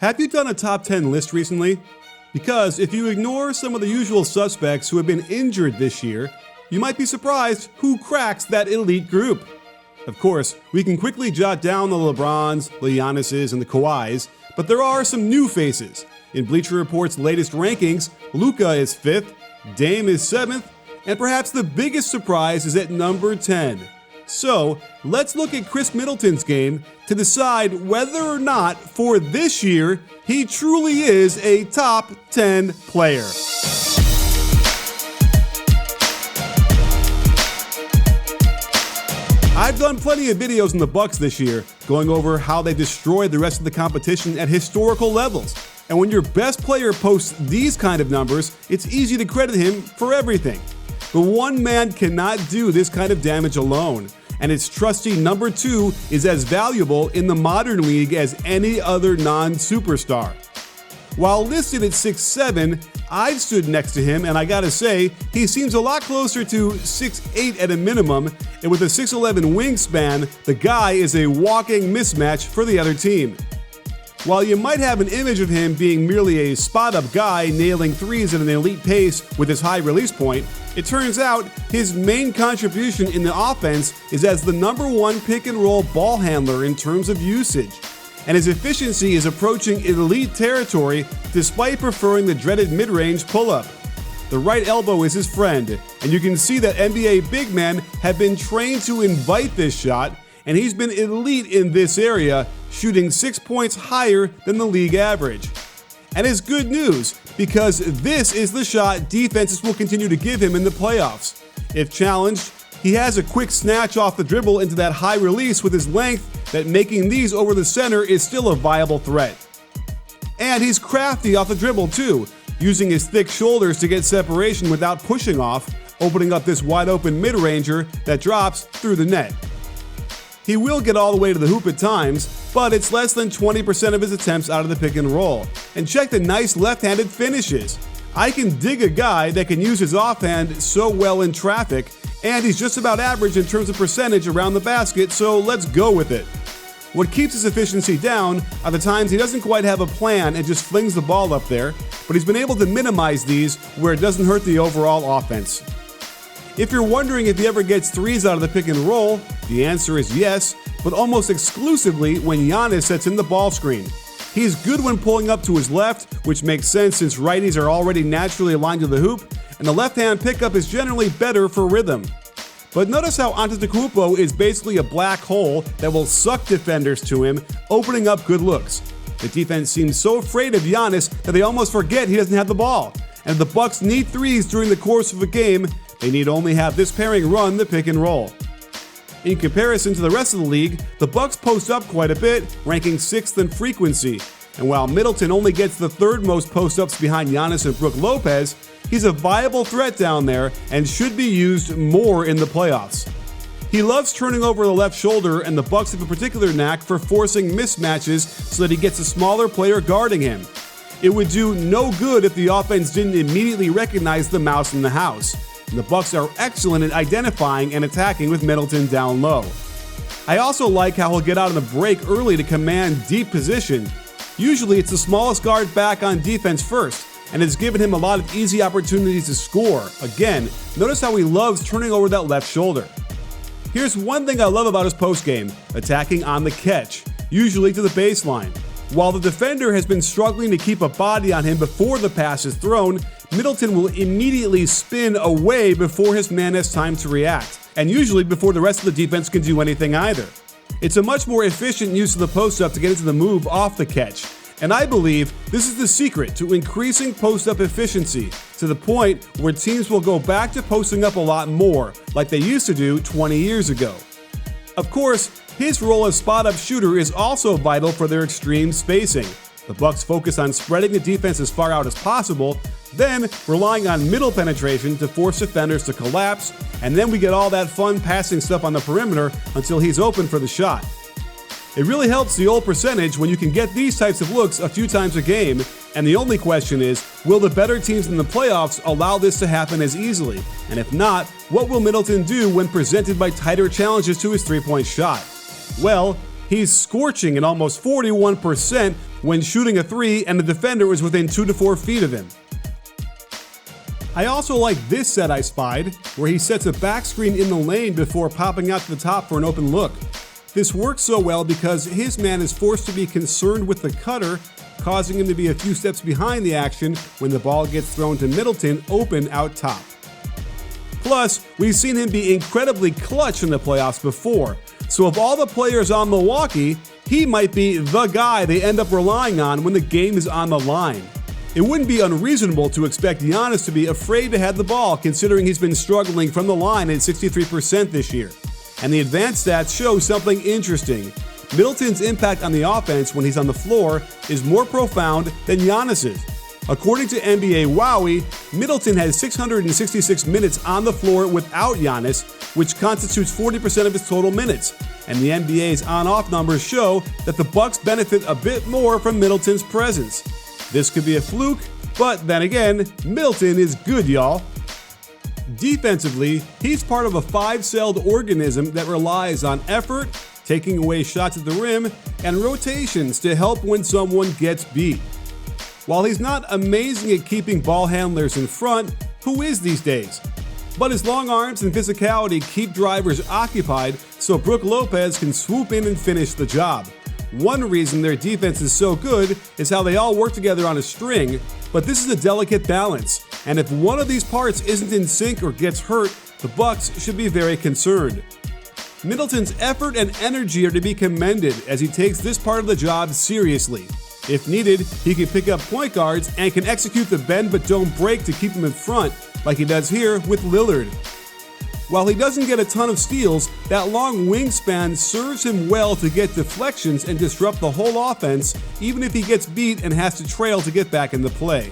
Have you done a top 10 list recently? Because if you ignore some of the usual suspects who have been injured this year, you might be surprised who cracks that elite group. Of course, we can quickly jot down the LeBrons, the Giannis's, and the Kawhis, but there are some new faces. In Bleacher Report's latest rankings, Luka is 5th, Dame is 7th, and perhaps the biggest surprise is at number 10. So, let's look at Khris Middleton's game to decide whether or not, for this year, he truly is a top 10 player. I've done plenty of videos on the Bucks this year, going over how they destroyed the rest of the competition at historical levels. And when your best player posts these kind of numbers, it's easy to credit him for everything. But one man cannot do this kind of damage alone, and its trusty number 2 is as valuable in the modern league as any other non-superstar. While listed at 6'7", I've stood next to him, and I gotta say, he seems a lot closer to 6'8" at a minimum, and with a 6'11" wingspan, the guy is a walking mismatch for the other team. While you might have an image of him being merely a spot-up guy nailing threes at an elite pace with his high release point, it turns out his main contribution in the offense is as the number 1 pick-and-roll ball handler in terms of usage. And his efficiency is approaching elite territory despite preferring the dreaded mid-range pull-up. The right elbow is his friend, and you can see that NBA big men have been trained to invite this shot, and he's been elite in this area, shooting 6 points higher than the league average. And it's good news, because this is the shot defenses will continue to give him in the playoffs. If challenged, he has a quick snatch off the dribble into that high release with his length that making these over the center is still a viable threat. And he's crafty off the dribble too, using his thick shoulders to get separation without pushing off, opening up this wide open mid-ranger that drops through the net. He will get all the way to the hoop at times, but it's less than 20% of his attempts out of the pick and roll. And check the nice left-handed finishes. I can dig a guy that can use his offhand so well in traffic, and he's just about average in terms of percentage around the basket, so let's go with it. What keeps his efficiency down are the times he doesn't quite have a plan and just flings the ball up there, but he's been able to minimize these where it doesn't hurt the overall offense. If you're wondering if he ever gets threes out of the pick and roll, the answer is yes, but almost exclusively when Giannis sets in the ball screen. He's good when pulling up to his left, which makes sense since righties are already naturally aligned to the hoop, and the left-hand pickup is generally better for rhythm. But notice how Antetokounmpo is basically a black hole that will suck defenders to him, opening up good looks. The defense seems so afraid of Giannis that they almost forget he doesn't have the ball. And if the Bucks need threes during the course of a game, they need only have this pairing run the pick and roll. In comparison to the rest of the league, the Bucks post up quite a bit, ranking 6th in frequency. And while Middleton only gets the 3rd most post-ups behind Giannis and Brook Lopez, he's a viable threat down there and should be used more in the playoffs. He loves turning over the left shoulder, and the Bucks have a particular knack for forcing mismatches so that he gets a smaller player guarding him. It would do no good if the offense didn't immediately recognize the mouse in the house. And the Bucks are excellent at identifying and attacking with Middleton down low. I also like how he'll get out on the break early to command deep position. Usually it's the smallest guard back on defense first, and it's given him a lot of easy opportunities to score. Again, notice how he loves turning over that left shoulder. Here's one thing I love about his postgame: attacking on the catch, usually to the baseline. While the defender has been struggling to keep a body on him before the pass is thrown, Middleton will immediately spin away before his man has time to react, and usually before the rest of the defense can do anything either. It's a much more efficient use of the post-up to get into the move off the catch, and I believe this is the secret to increasing post-up efficiency to the point where teams will go back to posting up a lot more, like they used to do 20 years ago. Of course, his role as spot-up shooter is also vital for their extreme spacing. The Bucks focus on spreading the defense as far out as possible, then relying on middle penetration to force defenders to collapse, and then we get all that fun passing stuff on the perimeter until he's open for the shot. It really helps the old percentage when you can get these types of looks a few times a game, and the only question is, will the better teams in the playoffs allow this to happen as easily? And if not, what will Middleton do when presented by tighter challenges to his three-point shot? Well, He's scorching at almost 41% when shooting a three and the defender is within 2 to 4 feet of him. I also like this set I spied, where he sets a back screen in the lane before popping out to the top for an open look. This works so well because his man is forced to be concerned with the cutter, causing him to be a few steps behind the action when the ball gets thrown to Middleton open out top. Plus, we've seen him be incredibly clutch in the playoffs before, so of all the players on Milwaukee, he might be the guy they end up relying on when the game is on the line. It wouldn't be unreasonable to expect Giannis to be afraid to have the ball, considering he's been struggling from the line at 63% this year. And the advanced stats show something interesting. Middleton's impact on the offense when he's on the floor is more profound than Giannis's. According to NBA Wowie, Middleton has 666 minutes on the floor without Giannis, which constitutes 40% of his total minutes. And the NBA's on-off numbers show that the Bucks benefit a bit more from Middleton's presence. This could be a fluke, but then again, Middleton is good, y'all. Defensively, he's part of a five-celled organism that relies on effort, taking away shots at the rim, and rotations to help when someone gets beat. While he's not amazing at keeping ball handlers in front, who is these days? But his long arms and physicality keep drivers occupied so Brook Lopez can swoop in and finish the job. One reason their defense is so good is how they all work together on a string, but this is a delicate balance, and if one of these parts isn't in sync or gets hurt, the Bucks should be very concerned. Middleton's effort and energy are to be commended as he takes this part of the job seriously. If needed, he can pick up point guards and can execute the bend but don't break to keep them in front, like he does here with Lillard. While he doesn't get a ton of steals, that long wingspan serves him well to get deflections and disrupt the whole offense, even if he gets beat and has to trail to get back into play.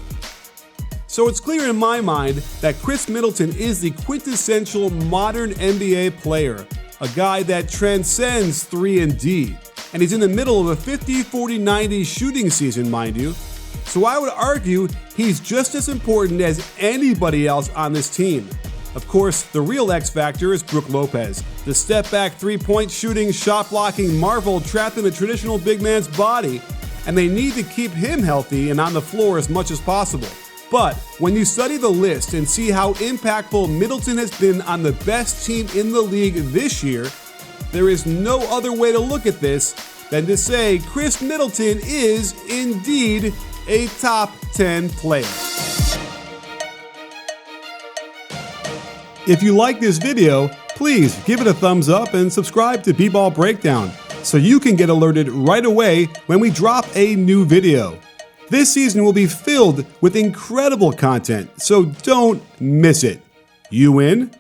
So it's clear in my mind that Khris Middleton is the quintessential modern NBA player, a guy that transcends 3 and D, and he's in the middle of a 50-40-90 shooting season, mind you. So I would argue he's just as important as anybody else on this team. Of course, the real X factor is Brook Lopez, the step-back three-point shooting, shot-blocking marvel trapped in a traditional big man's body, and they need to keep him healthy and on the floor as much as possible. But when you study the list and see how impactful Middleton has been on the best team in the league this year, there is no other way to look at this than to say Khris Middleton is indeed a top 10 player. If you like this video, please give it a thumbs up and subscribe to B-Ball Breakdown so you can get alerted right away when we drop a new video. This season will be filled with incredible content, so don't miss it. You in?